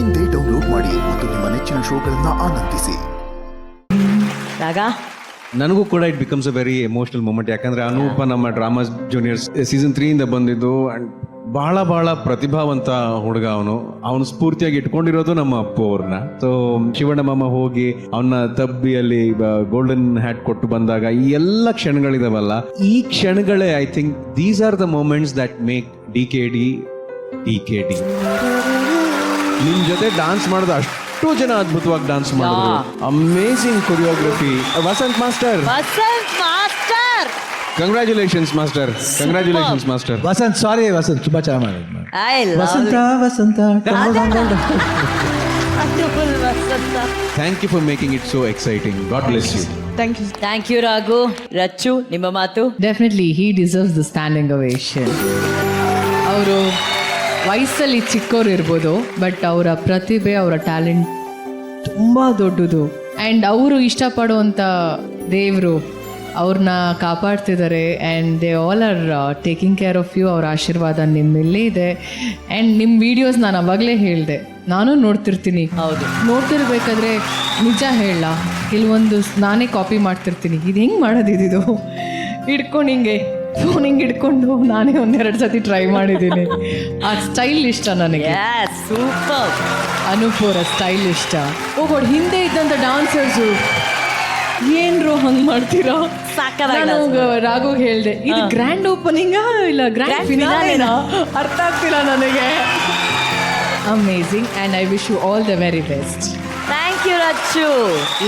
ಇಂದೇ ಡೌನ್ಲೋಡ್ ಮಾಡಿ ಮತ್ತು ನಿಮ್ಮ ನೆಚ್ಚಿನ ಶೋಗಳನ್ನ ಆನಂದಿಸಿ. ರಾಗ ನನಗೂ ಕೂಡ it becomes a very emotional moment. ಯಾಕಂದ್ರೆ ಅನೂಪ ನಮ್ಮ ಡ್ರಾಮಾ ಜೂನಿಯರ್ಸ್ ಸೀಸನ್ 3 ಇಂದ ಬಂದಿದ್ದು ಅಂಡ್ ಬಹಳ ಪ್ರತಿಭಾವಂತ ಹುಡುಗ. ಅವನು ಸ್ಫೂರ್ತಿಯಾಗಿ ಇಟ್ಕೊಂಡಿರೋದು ನಮ್ಮ ಅಪ್ಪು ಅವ್ರನ್ನ. ಸೊ ಶಿವಣ್ಣ ಮಾಮ ಹೋಗಿ ಅವನ್ನ ತಬ್ಬಿಯಲ್ಲಿ ಗೋಲ್ಡನ್ ಹ್ಯಾಟ್ ಕೊಟ್ಟು ಬಂದಾಗ ಈ ಎಲ್ಲ ಕ್ಷಣಗಳಿದಾವಲ್ಲ, ಈ ಕ್ಷಣಗಳೇ I think these are the moments that make DKD. ನಿಮ್ ಜೊತೆ ಡಾನ್ಸ್ ಮಾಡೋದು ಅಷ್ಟು ಜನ ಅದ್ಭುತವಾಗಿ ಡಾನ್ಸ್ ಮಾಡಿದ್ರು. Amazing choreography. Vasanth master, congratulations master. Vasanth sorry Vasanth ತುಂಬಾ ಚೆನ್ನಾಗಿ ಮಾಡಿದ್ರು. Vasanta thank you for making it so exciting. God bless you. Thank you Raghu. Rachchu, ನಿಮ್ಮ ಮಾತು. Definitely he deserves the standing ovation. ಅವರು ವಯಸ್ಸಲ್ಲಿ ಚಿಕ್ಕವರು ಇರ್ಬೋದು, ಬಟ್ ಅವರ ಪ್ರತಿಭೆ, ಅವರ ಟ್ಯಾಲೆಂಟ್ ತುಂಬ ದೊಡ್ಡದು. ಆ್ಯಂಡ್ ಅವರು ಇಷ್ಟಪಡುವಂಥ ದೇವರು ಅವ್ರನ್ನ ಕಾಪಾಡ್ತಿದ್ದಾರೆ. And they all are taking care of you. ಅವ್ರ ಆಶೀರ್ವಾದ ನಿಮ್ಮಲ್ಲೇ ಇದೆ. ಆ್ಯಂಡ್ ನಿಮ್ಮ ವೀಡಿಯೋಸ್ ನಾನು ಅವಾಗಲೇ ಹೇಳಿದೆ, ನಾನು ನೋಡ್ತಿರ್ತೀನಿ. ಹೌದು, ನೋಡ್ತಿರ್ಬೇಕಾದ್ರೆ ನಿಜ ಹೇಳ, ಕೆಲವೊಂದು ನಾನೇ ಕಾಪಿ ಮಾಡ್ತಿರ್ತೀನಿ. ಇದು ಹೆಂಗೆ ಮಾಡೋದಿದು ಹಿಡ್ಕೊಂಡು ಫೋನ್ ಹಿಂಗೆ ಹಿಡ್ಕೊಂಡು ನಾನೇ ಒಂದೆರಡು ಸತಿ ಟ್ರೈ ಮಾಡಿದ್ದೀನಿ. ಆ ಸ್ಟೈಲ್ ಇಷ್ಟ ನನಗೆ. ಸೂಪರ್. ಅನೂಪ್ ಅವರ ಸ್ಟೈಲ್ ಇಷ್ಟ. ಹೋಗೋಡ್ ಹಿಂದೆ ಇದ್ದಂಥ ಡಾನ್ಸರ್ಸು ಏನ್ರು ಹಂಗೆ ಮಾಡ್ತೀರಾ? ನಾನು ರಾಘು ಹೇಳಿದೆ, ಇದು ಗ್ರ್ಯಾಂಡ್ ಓಪನಿಂಗಾ ಇಲ್ಲ ಗ್ರ್ಯಾಂಡ್ ಫಿನಾಲೆನಾ ಅರ್ಥ ಆಗ್ತಿಲ್ಲ ನನಗೆ. Amazing. And I wish you all the very best. Thank you Rachu.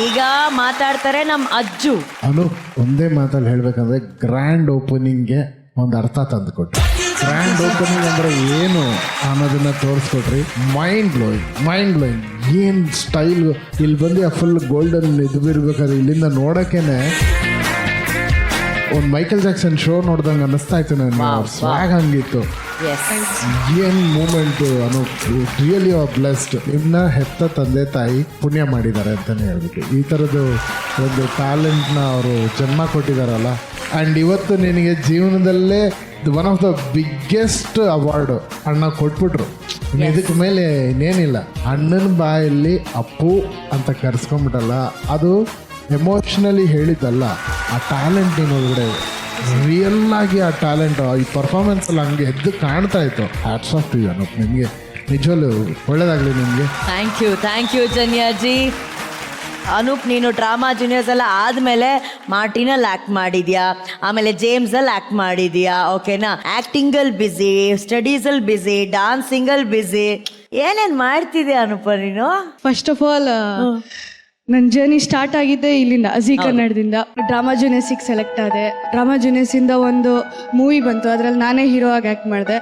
ಈಗ ಮಾತಾಡ್ತಾರೆ ನಮ್ಮ ಅಜ್ಜು. ಅನು ಒಂದೇ ಮಾತಲ್ಲಿ ಹೇಳ್ಬೇಕಂದ್ರೆ ಗ್ರ್ಯಾಂಡ್ ಓಪನಿಂಗ್ಗೆ ಒಂದು ಅರ್ಥ ತಂದುಕೊಟ್ರಿ. ಗ್ರ್ಯಾಂಡ್ ಓಪನಿಂಗ್ ಅಂದ್ರೆ ಏನು ಅನ್ನೋದನ್ನ ತೋರಿಸ್ಕೊಟ್ರಿ. Mind blowing. ಏನು ಸ್ಟೈಲ್. ಇಲ್ಲಿ ಬಂದು ಆ ಫುಲ್ ಗೋಲ್ಡನ್ ಇದು ಇರ್ಬೇಕಾದ್ರೆ ಇಲ್ಲಿಂದ ನೋಡೋಕ್ಕೇನೆ ಒಂದು ಮೈಕಲ್ ಜಾಕ್ಸನ್ ಶೋ ನೋಡ್ದಂಗೆ ಅನ್ನಿಸ್ತಾ ಇತ್ತು ನನಗೆ. ಸ್ವಾಗ್ ಹಂಗಿತ್ತು. ಏನು ಮೂಮೆಂಟು ಅನು. Really blessed. ನಿಮ್ಮನ್ನ ಹೆತ್ತ ತಂದೆ ತಾಯಿ ಪುಣ್ಯ ಮಾಡಿದ್ದಾರೆ ಅಂತಲೇ ಹೇಳ್ಬೇಕು. ಈ ಥರದ್ದು ಒಂದು ಟ್ಯಾಲೆಂಟ್ನ ಅವರು ಜನ್ಮ ಕೊಟ್ಟಿದ್ದಾರಲ್ಲ. ಆ್ಯಂಡ್ ಇವತ್ತು ನಿನಗೆ ಜೀವನದಲ್ಲೇ one of the biggest award ಅಣ್ಣ ಕೊಟ್ಬಿಟ್ರು. ಇದಕ್ಕೆ ಮೇಲೆ ಇನ್ನೇನಿಲ್ಲ. ಅಣ್ಣನ ಬಾಯಲ್ಲಿ ಅಪ್ಪು ಅಂತ ಕರೆಸ್ಕೊಂಬಿಟ್ಟಲ್ಲ, ಅದು ಎಮೋಷ್ನಲಿ ಹೇಳಿದ್ದಲ್ಲ. ಆ ಟ್ಯಾಲೆಂಟ್ ಒಳಗಡೆ ರಿಯಲ್ ಆಗಿ ಆ ಟ್ಯಾಲೆಂಟ್ ಈ ಪರ್ಫಾರ್ಮೆನ್ಸಲ್ಲಿ ಹಂಗೆ ಎದ್ದು ಕಾಣ್ತಾ ಇತ್ತು. Hats off to you Anoop. ನಿಮಗೆ ನಿಜವಲ್ಲೂ ಒಳ್ಳೇದಾಗಲಿ ನಿಮಗೆ. Thank you Janyaji. ಅನೂಪ್, ನೀನು ಡ್ರಾಮಾ ಜೂನಿಯರ್ಸ್ ಎಲ್ಲ ಆದಮೇಲೆ ಮಾರ್ಟಿನಲ್ಲಿ ಆ್ಯಕ್ಟ್ ಮಾಡಿದ್ಯಾ, ಆಮೇಲೆ ಜೇಮ್ಸಲ್ಲಿ ಆ್ಯಕ್ಟ್ ಮಾಡಿದ್ಯಾ, ಓಕೆನಾ? ಆ್ಯಕ್ಟಿಂಗಲ್ಲಿ ಬ್ಯುಸಿ, ಸ್ಟಡೀಸಲ್ಲಿ ಬ್ಯುಸಿ, ಡಾನ್ಸಿಂಗಲ್ಲಿ ಬ್ಯುಸಿ, ಏನೇನು ಮಾಡ್ತಿದ್ಯಾ ಅನೂಪ ನೀನು? ಫಸ್ಟ್ ಆಫ್ ಆಲ್ ನನ್ನ ಜರ್ನಿ ಸ್ಟಾರ್ಟ್ ಆಗಿದ್ದೆ ಇಲ್ಲಿಂದ, ಜೀ ಕನ್ನಡದಿಂದ. ಡ್ರಾಮಾ ಜೂನಿಯರ್ಸಿಗೆ ಸೆಲೆಕ್ಟ್ ಆದೆ. ಡ್ರಾಮಾ ಜೂನಿಯರ್ಸಿಂದ ಒಂದು ಮೂವಿ ಬಂತು, ಅದರಲ್ಲಿ ನಾನೇ ಹೀರೋ ಆಗಿ ಆ್ಯಕ್ಟ್ ಮಾಡಿದೆ.